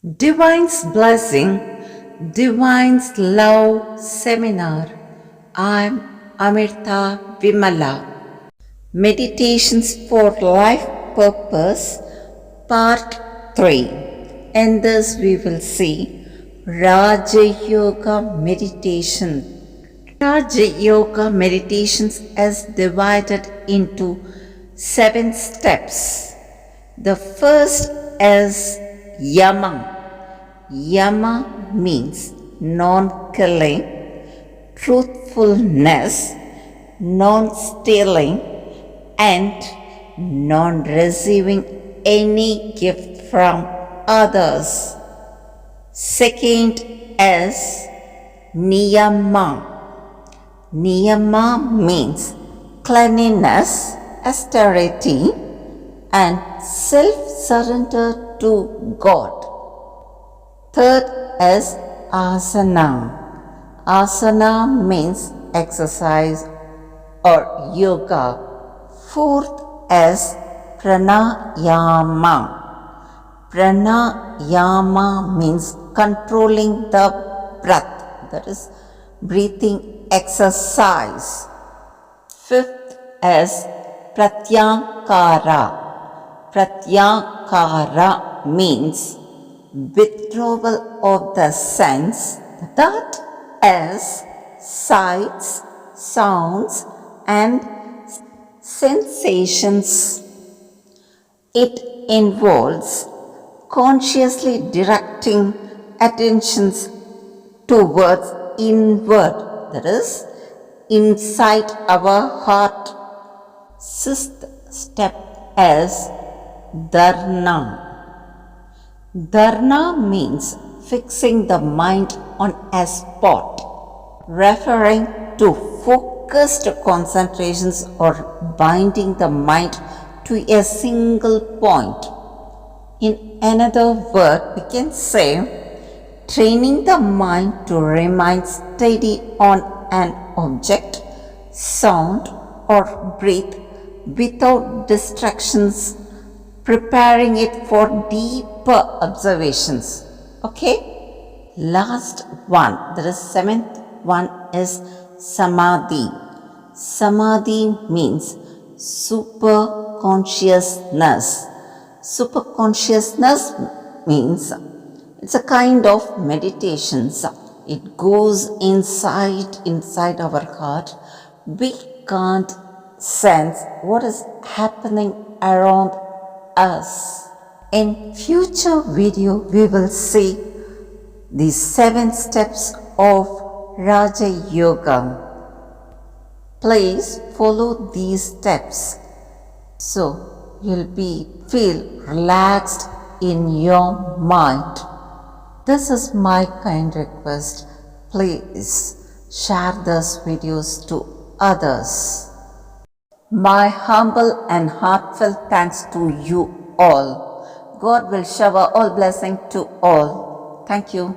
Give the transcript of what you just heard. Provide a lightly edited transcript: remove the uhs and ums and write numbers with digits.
Divine's Blessing, Divine's Love Seminar. I'm Amrita Vimala. Meditations for Life Purpose, Part 3. In this we will see Raja Yoga Meditation. Raja Yoga Meditations is divided into 7 steps. The first is Yama. Yama means non-killing, truthfulness, non-stealing, and non-receiving any gift from others. Second is Niyama. Niyama means cleanliness, austerity, and self-surrender to God. Third is Asana. Asana means exercise or yoga. Fourth is Pranayama. Pranayama means controlling the breath, that is breathing exercise. Fifth is Pratyakara. Pratyakara means withdrawal of the sense, that is sights, sounds, and sensations. It involves consciously directing attentions towards inward, that is inside our heart. Sixth step is Dharana. Dharana means fixing the mind on a spot, referring to focused concentrations or binding the mind to a single point. In another word, we can say training the mind to remain steady on an object, sound, or breath without distractions, preparing it for deeper observations. Okay? Last one, that is 7th one, is Samadhi. Samadhi means super consciousness. Super consciousness means it's a kind of meditation. It goes inside our heart. We can't sense what is happening around us. In future video, we will see the 7 steps of Raja Yoga. Please follow these steps so you'll feel relaxed in your mind. This is my kind request. Please share these videos to others. My humble and heartfelt thanks to you all. God will shower all blessing to all. Thank you.